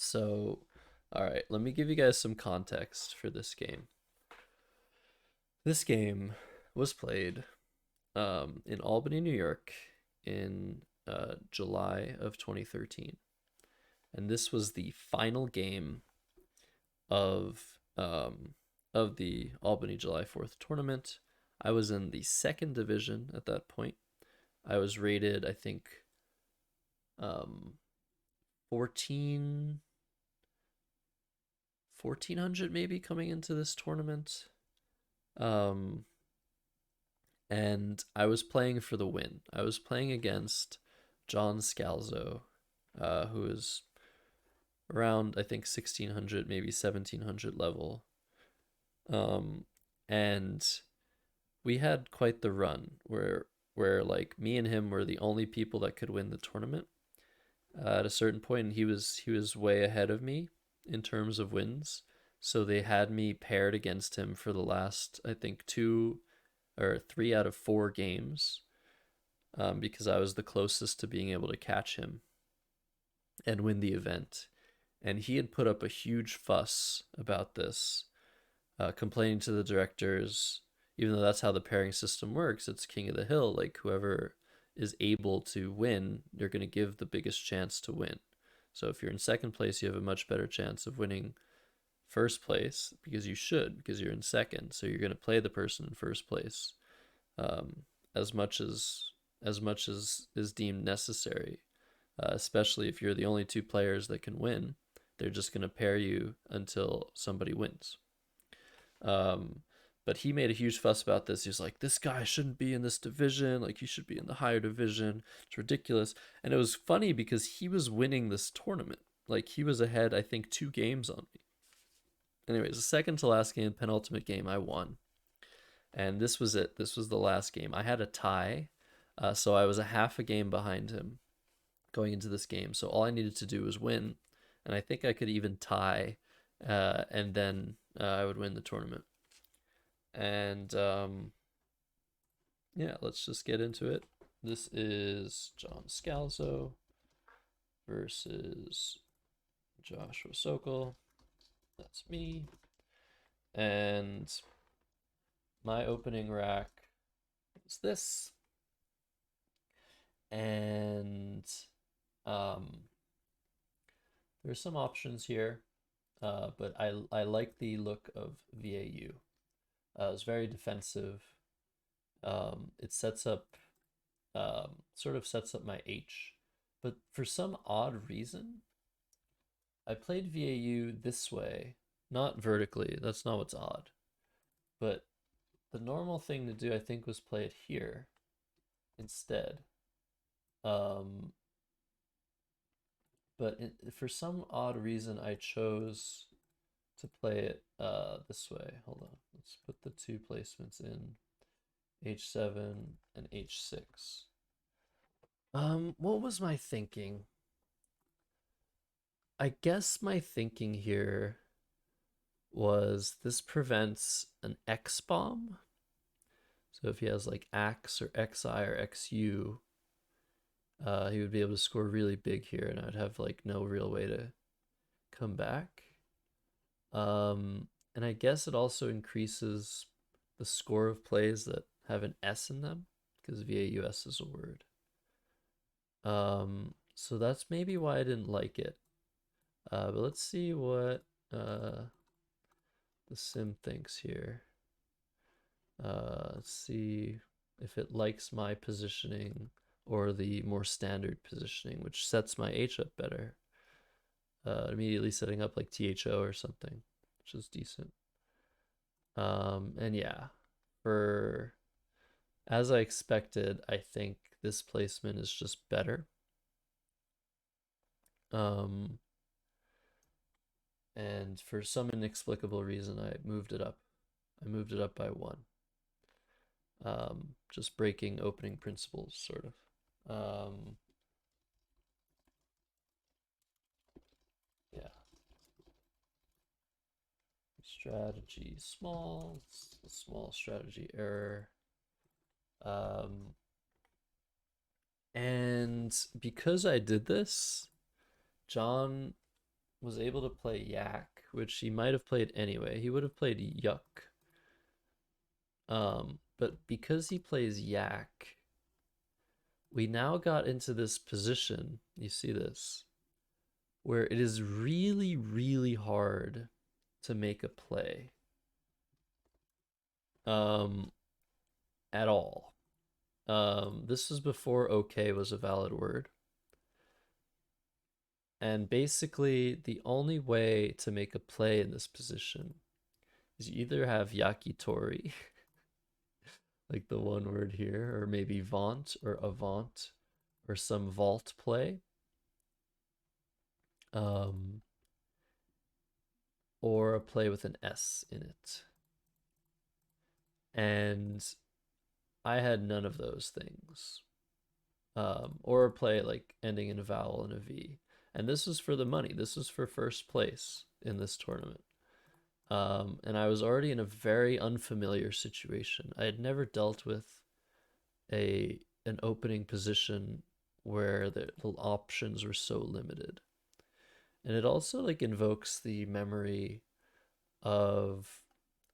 So, all right, let me give you guys some context for this game. This game was played in Albany, New York, in July of 2013, and this was the final game of um, of the Albany July 4th tournament. I was in the second division at that point. I was rated, I think, um, 14 1400 maybe coming into this tournament. Um, and I was playing for the win. I was playing against John Scalzo, who is around, I think, 1600, maybe 1700 level. Um, and we had quite the run where like me and him were the only people that could win the tournament. At a certain point, he was way ahead of me in terms of wins. So they had me paired against him for the last, I think, two or three out of four games, because I was the closest to being able to catch him and win the event. And he had put up a huge fuss about this, complaining to the directors, even though that's how the pairing system works. It's king of the hill. Like whoever is able to win, they're going to give the biggest chance to win. So if you're in second place, you have a much better chance of winning first place because you should, because you're in second. So you're going to play the person in first place, um, as much as is deemed necessary, especially if you're the only two players that can win. They're just going to pair you until somebody wins. Um, but he made a huge fuss about this. He's like, this guy shouldn't be in this division. Like, he should be in the higher division. It's ridiculous. And it was funny because he was winning this tournament. Like, he was ahead, I think, 2 games on me. Anyways, the second to last game, penultimate game, I won. And this was it. This was the last game. I had a tie, so I was a half a game behind him going into this game. So all I needed to do was win, and I think I could even tie, and then I would win the tournament. And yeah, let's just get into it. This is John Scalzo versus Joshua Sokol. That's me. And my opening rack is this. And um, there's some options here, but I like the look of VAU. It's very defensive. It sets up, sort of sets up my H, but for some odd reason, I played VAU this way, not vertically. That's not what's odd, but the normal thing to do, I think, was play it here instead. Um, but for some odd reason, I chose to play it this way. Hold on, let's put the two placements in H7 and H6. What was my thinking? I guess my thinking here was this prevents an X bomb. So if he has like Axe or XI or XU, he would be able to score really big here, and I'd have like no real way to come back. Um, and I guess it also increases the score of plays that have an S in them because VAUS is a word. So that's maybe why I didn't like it. But let's see what the sim thinks here. Let's see if it likes my positioning or the more standard positioning, which sets my H up better. Immediately setting up like THO or something, which is decent. And yeah, for as I expected, I think this placement is just better. Um, and for some inexplicable reason, I moved it up. I moved it up by one. Just breaking opening principles, sort of. Yeah, strategy small, small strategy error. Um, and because I did this, John was able to play Yak, which he might have played anyway. He would have played Yuck. But because he plays Yak, we now got into this position, you see this, where it is really, really hard to make a play. Um, at all. This was before okay was a valid word. And basically, the only way to make a play in this position is you either have yakitori, like the one word here, or maybe vaunt or avant, or some vault play, um, or a play with an S in it. And I had none of those things. Or a play like ending in a vowel and a V. And this was for the money. This was for first place in this tournament. And I was already in a very unfamiliar situation. I had never dealt with an opening position where the options were so limited. And it also like invokes the memory of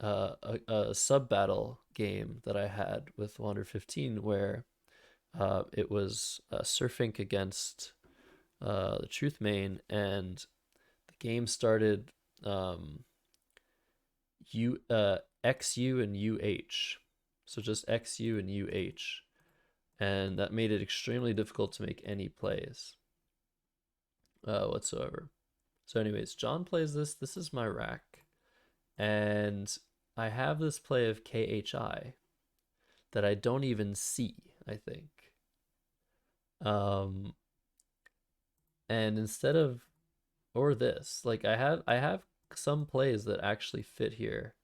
a sub battle game that I had with Wander 15 where it was Surfink against the Truth Main, and the game started XU and UH, so just XU and UH, and that made it extremely difficult to make any plays whatsoever. So, anyways, John plays this. This is my rack, and I have this play of KHI that I don't even see, I think. Um, and instead of or this, like I have some plays that actually fit here,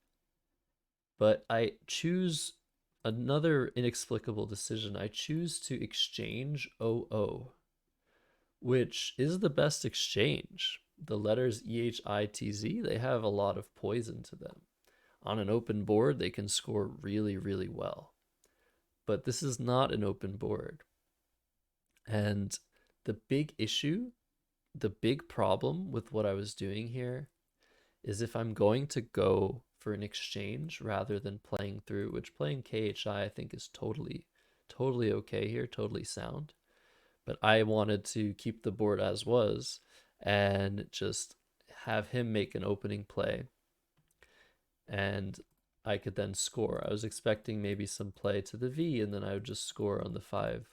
but I choose another inexplicable decision. I choose to exchange OO, which is the best exchange. The letters EHITZ, they have a lot of poison to them. On an open board, they can score really, really well. But this is not an open board. And the big issue, the big problem with what I was doing here is if I'm going to go for an exchange rather than playing through, which playing KHI I think is totally, totally okay here, totally sound. But I wanted to keep the board as was and just have him make an opening play, and I could then score. I was expecting maybe some play to the V, and then I would just score on the 5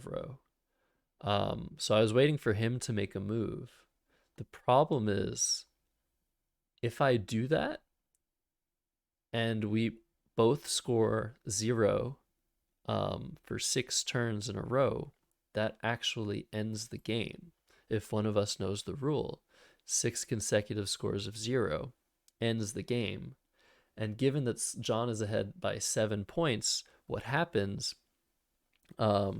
row. So I was waiting for him to make a move. The problem is if I do that and we both score 0 for 6 turns in a row, that actually ends the game. If one of us knows the rule, 6 consecutive scores of 0 ends the game. And given that John is ahead by 7 points, what happens, no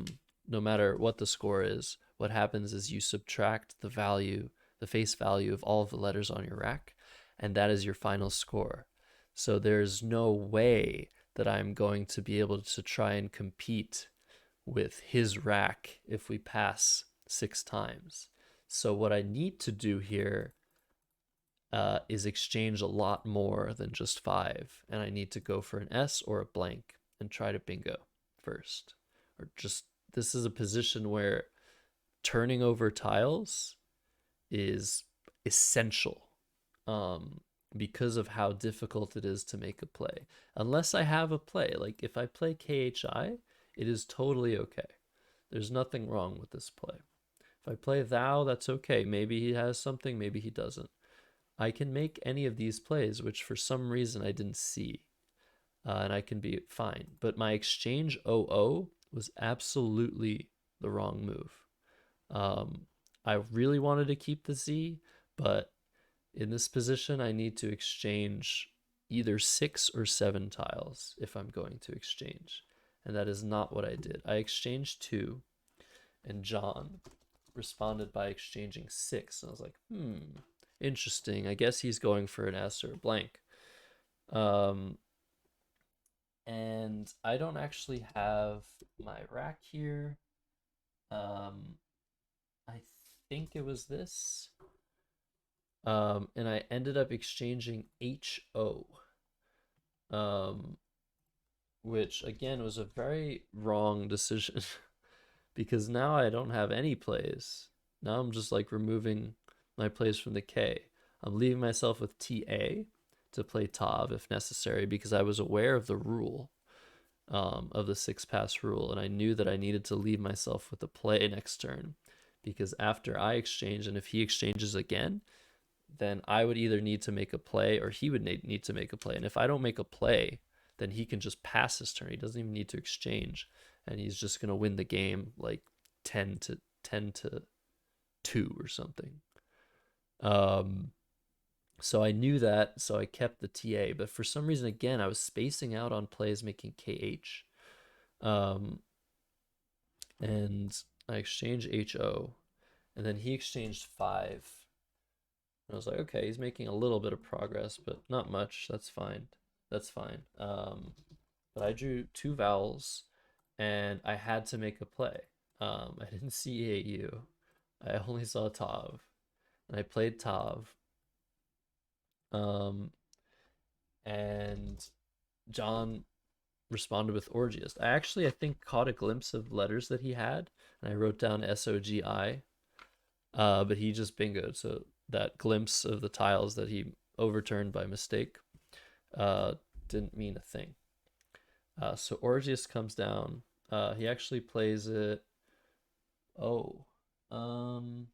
matter what the score is, what happens is you subtract the value, the face value of all of the letters on your rack, and that is your final score. So there's no way that I'm going to be able to try and compete with his rack if we pass 6 times. So what I need to do here is exchange a lot more than just 5, and I need to go for an S or a blank and try to bingo first. Or just, this is a position where turning over tiles is essential, because of how difficult it is to make a play. Unless I have a play, like if I play KHI, it is totally okay. There's nothing wrong with this play. If I play thou, that's okay. Maybe he has something, maybe he doesn't. I can make any of these plays, which for some reason I didn't see, and I can be fine. But my exchange OO was absolutely the wrong move. I really wanted to keep the Z, but in this position, I need to exchange either 6 or 7 tiles if I'm going to exchange. And that is not what I did. I exchanged 2, and John responded by exchanging 6. And I was like, interesting. I guess he's going for an S or a blank. And I don't actually have my rack here. I think it was this. And I ended up exchanging HO, um, which again was a very wrong decision because now I don't have any plays. Now I'm just like removing my plays from the K. I'm leaving myself with TA to play Tav if necessary because I was aware of the rule, of the six pass rule, and I knew that I needed to leave myself with a play next turn because after I exchange and if he exchanges again, then I would either need to make a play or he would need to make a play. And if I don't make a play, then he can just pass his turn. He doesn't even need to exchange, and he's just gonna win the game like 10 to 2 or something. Um, so I knew that, so I kept the TA. But for some reason, again, I was spacing out on plays making KH, um, and I exchanged HO, and then he exchanged 5. And I was like, okay, he's making a little bit of progress, but not much. That's fine. That's fine. But I drew 2 vowels, and I had to make a play. I didn't see AU. I only saw Tav, and I played Tav. Um, and John responded with Orgiast. I think caught a glimpse of letters that he had, and I wrote down SOGI. But he just bingoed. So that glimpse of the tiles that he overturned by mistake uh, didn't mean a thing. So Orgius comes down. He actually plays it. Oh, um,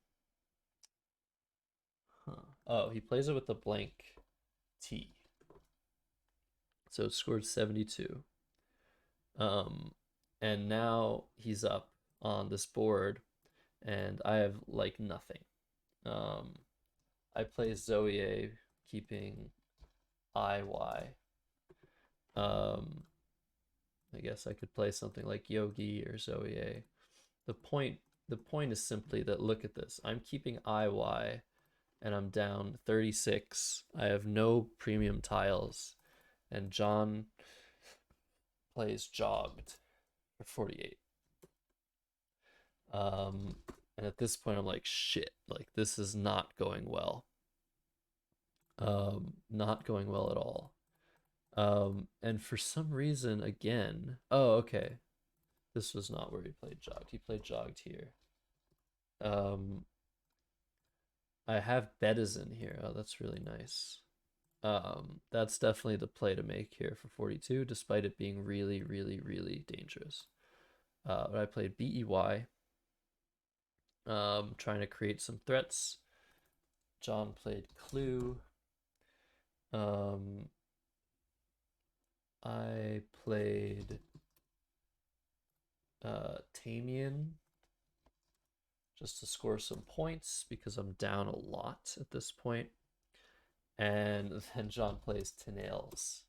huh. Oh, he plays it with the blank T. So it scored 72. Um, and now he's up on this board, and I have like nothing. Um, I play Zoe, keeping IY. Um, I guess I could play something like Yogi or Zoe. The point the point is simply that look at this. I'm keeping IY and I'm down 36. I have no premium tiles, and John plays jogged for 48. Um, and at this point I'm like shit, like this is not going well. Not going well at all. And for some reason again, oh okay, this was not where he played jogged. He played jogged here. Um, I have Bedizen here. Oh, that's really nice. That's definitely the play to make here for 42, despite it being really, really, really dangerous. But I played BEY, trying to create some threats. John played Clue. Um, I played Tamian just to score some points because I'm down a lot at this point. And then John plays Tenales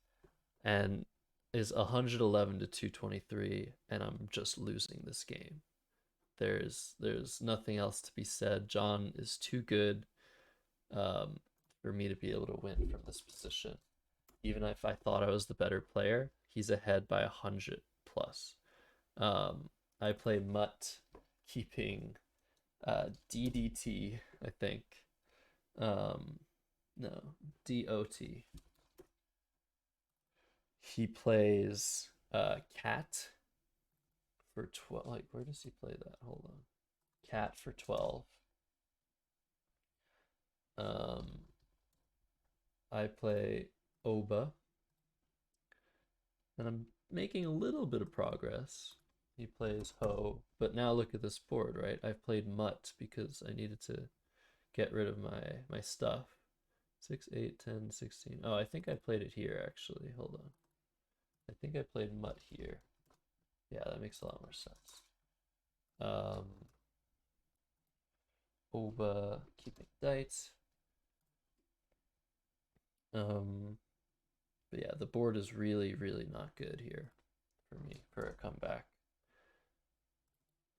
and is 111 to 223, and I'm just losing this game. There's nothing else to be said. John is too good, um, for me to be able to win from this position. Even if I thought I was the better player, he's ahead by 100 plus. Um, I play Mutt, keeping DDT, I think. Um, no, DOT. He plays Cat for 12. Like, where does he play that? Hold on. Cat for 12. Um, I play Oba, and I'm making a little bit of progress. He plays Ho, but now look at this board, right? I've played Mutt because I needed to get rid of my stuff. 6, 8, 10, 16. Oh, I think I played it here actually. Hold on. I think I played Mutt here. Yeah, that makes a lot more sense. Um, Oba keeping dice. Um, but yeah, the board is really, really not good here for me for a comeback.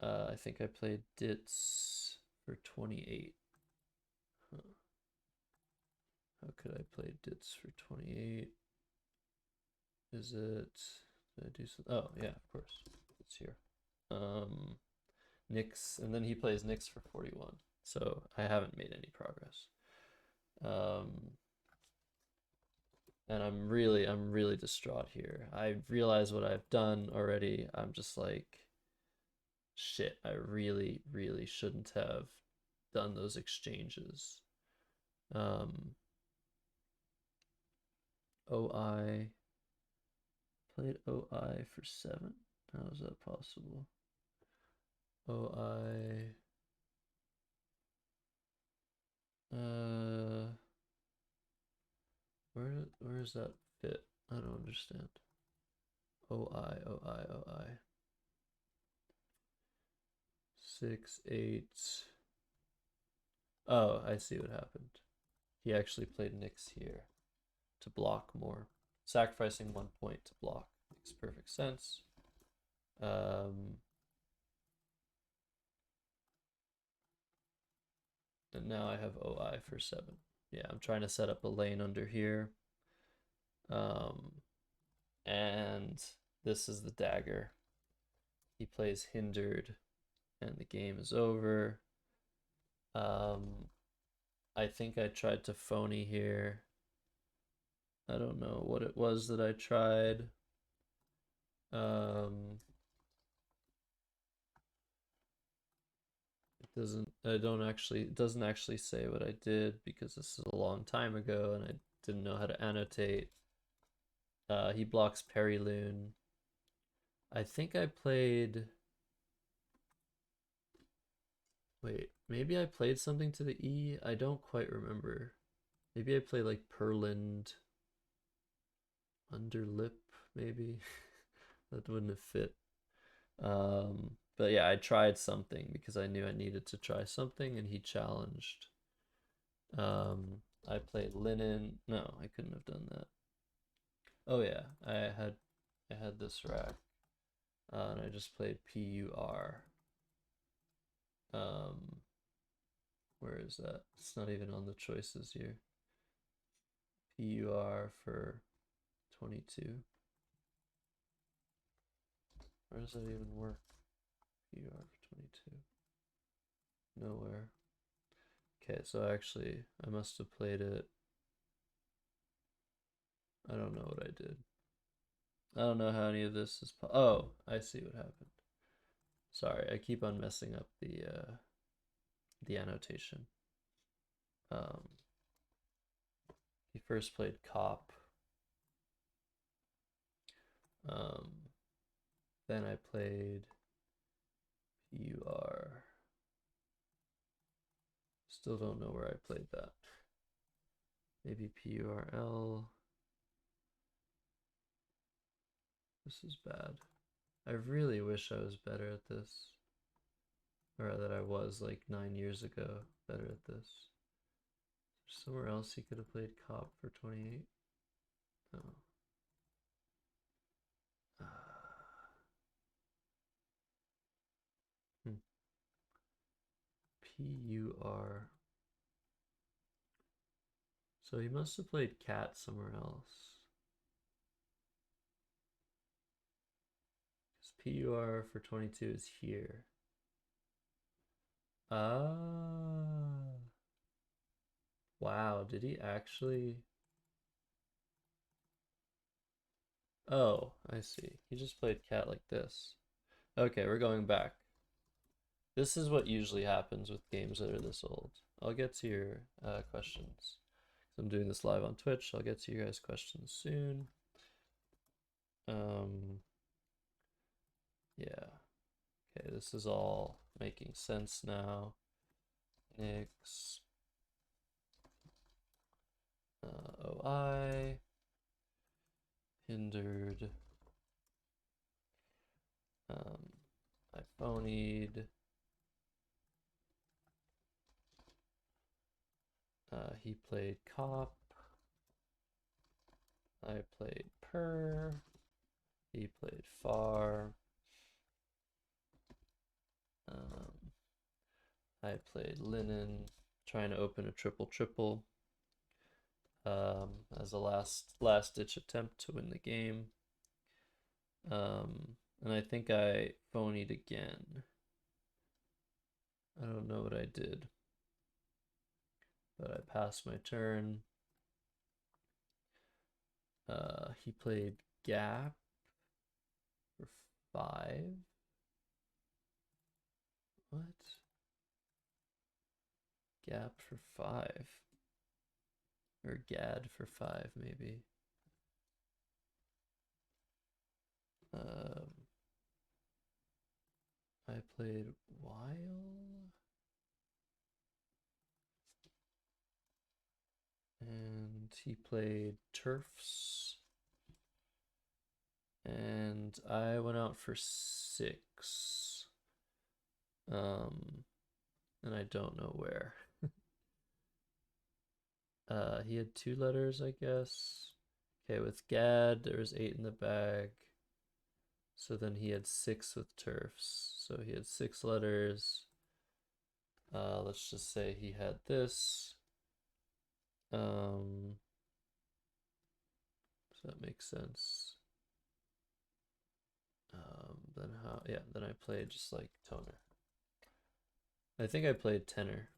I think I played Ditz for 28. Huh. How could I play Ditz for 28? Is it? Did I do some? Oh yeah, of course. It's here. Um, Nyx, and then he plays Nyx for 41. So I haven't made any progress. Um, and I'm really distraught here. I realize what I've done already. I'm just like, shit, I really shouldn't have done those exchanges. Um, OI, played OI for 7. How is that possible? OI, uh, where does that fit? I don't understand. OI, OI, OI. 6, 8. Oh, I see what happened. He actually played Nyx here to block more. Sacrificing 1 point to block makes perfect sense. And now I have OI for 7. Yeah, I'm trying to set up a lane under here. And this is the dagger. He plays hindered, and the game is over. I think I tried to phony here. I don't know what it was that I tried. It doesn't actually say what I did because this is a long time ago and I didn't know how to annotate. He blocks Periloon. I think I played. Wait, maybe I played something to the E? I don't quite remember. Maybe I played like Perland Underlip, maybe. That wouldn't have fit. But yeah, I tried something because I knew I needed to try something and he challenged. I played Linen. No, I couldn't have done that. Oh yeah, I had this rack. And I just played PUR. Um, where is that? It's not even on the choices here. PUR for 22. Where does that even work? PUR for 22. Nowhere. Okay, so actually, I must have played it. I don't know what I did. I don't know how any of this is. Oh, I see what happened. Sorry, I keep on messing up the annotation. Um, he first played Cop. Um, then I played PUR. Still don't know where I played that. Maybe PURL. This is bad. I really wish I was better at this. Or that I was like 9 years ago better at this. Somewhere else he could have played Cop for 28. Oh. Uh, PUR. So he must have played Cat somewhere else. Because PUR for 22 is here. Ah. Wow, did he actually? Oh, I see. He just played Cat like this. Okay, we're going back. This is what usually happens with games that are this old. I'll get to your questions. I'm doing this live on Twitch. I'll get to you guys' questions soon. Yeah. Okay, this is all making sense now. Nyx. OI. Hindered. I phonied. He played Cop. I played Per. He played Far. I played Linen, trying to open a triple triple as a last ditch attempt to win the game. And I think I phonied again. I don't know what I did. but I passed my turn. He played Gap for 5. What? Gap for 5. Or Gad for 5, maybe. Um, I played While. And he played Turfs. And I went out for 6. And I don't know where. He had 2 letters, I guess. Okay, with Gad, there was 8 in the bag. So then he had 6 with Turfs. So he had 6 letters. Let's just say he had this. Does that make sense? Then how? Yeah, then I played just like Toner. I think I played Tenor.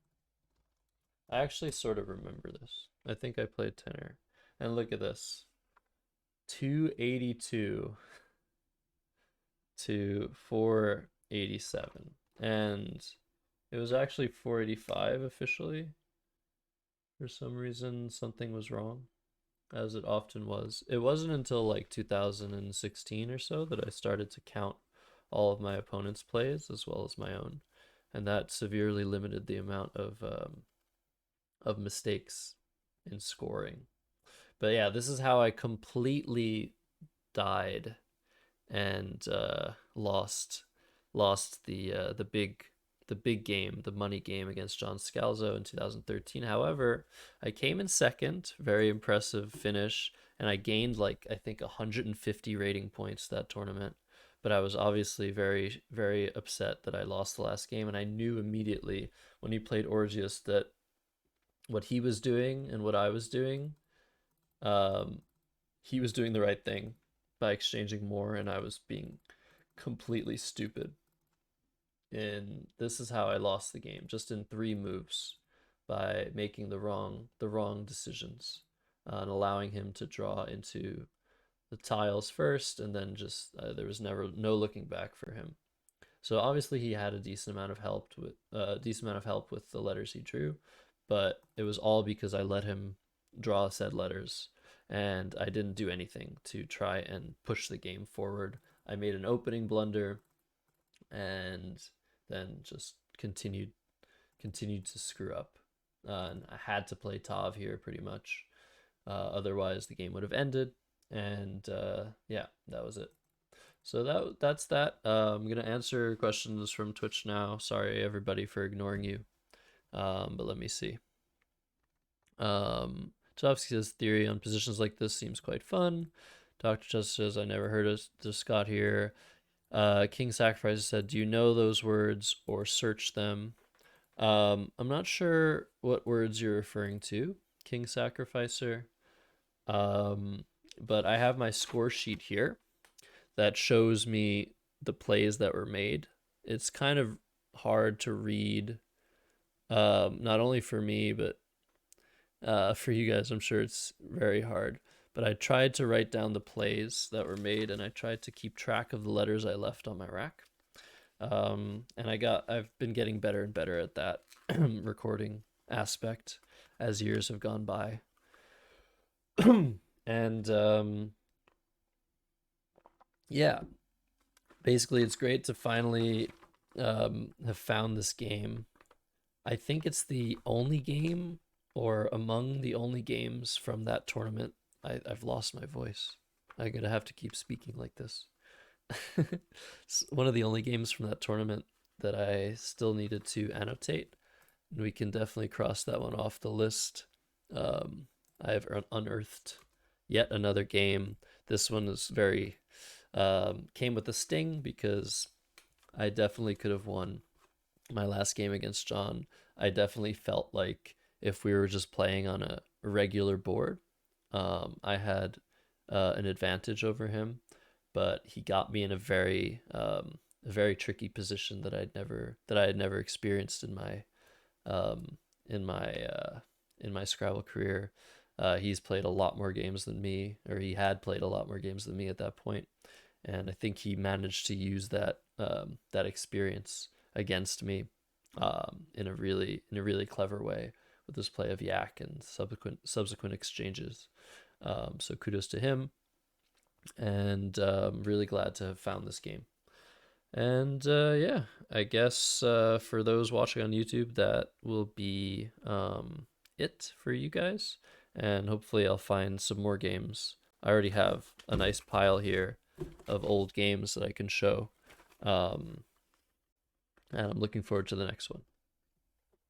I actually sort of remember this. I think I played Tenor. And look at this. 282 to 487. And it was actually 485 officially. For some reason, something was wrong, as it often was. It wasn't until like 2016 or so that I started to count all of my opponent's plays as well as my own. And that severely limited the amount of mistakes in scoring. But yeah, this is how I completely died and lost the big game, the money game against John Scalzo in 2013. However, I came in second, very impressive finish, and I gained like I think 150 rating points that tournament. But I was obviously very, very upset that I lost the last game, and I knew immediately when he played Orgius that what he was doing and what I was doing, um, he was doing the right thing by exchanging more, and I was being completely stupid. And this is how I lost the game, just in 3 moves, by making the wrong decisions, and allowing him to draw into the tiles first, and then just there was never no looking back for him. So obviously he had a decent amount of help with the letters he drew, but it was all because I let him draw said letters, and I didn't do anything to try and push the game forward. I made an opening blunder, and then just continued to screw up. And I had to play Tav here pretty much. Otherwise, the game would have ended. And yeah, that was it. So that's that. I'm gonna answer questions from Twitch now. Sorry everybody for ignoring you. But let me see. Jovsky says theory on positions like this seems quite fun. Dr. Just says I never heard of Scott here. King Sacrifice said, do you know those words or search them? I'm not sure what words you're referring to, King Sacrificer. But I have my score sheet here that shows me the plays that were made. It's kind of hard to read, not only for me, but for you guys. I'm sure it's very hard. But I tried to write down the plays that were made, and I tried to keep track of the letters I left on my rack. And I've been getting better and better at that recording aspect as years have gone by. And yeah, basically it's great to finally have found this game. I think it's the only game, or among the only games from that tournament. I've lost my voice. I'm gonna have to keep speaking like this. It's one of the only games from that tournament that I still needed to annotate, and we can definitely cross that one off the list. I have unearthed yet another game. This one is very came with a sting because I definitely could have won my last game against John. I definitely felt like if we were just playing on a regular board, I had an advantage over him, but he got me in a very tricky position that I had never experienced in my um, in my in my Scrabble career. He's played a lot more games than me, or he had played a lot more games than me at that point, and I think he managed to use that experience against me in a really clever way with his play of Yak and subsequent exchanges. So kudos to him, and I'm really glad to have found this game. And yeah, I guess for those watching on YouTube, that will be it for you guys. And hopefully, I'll find some more games. I already have a nice pile here of old games that I can show. And I'm looking forward to the next one.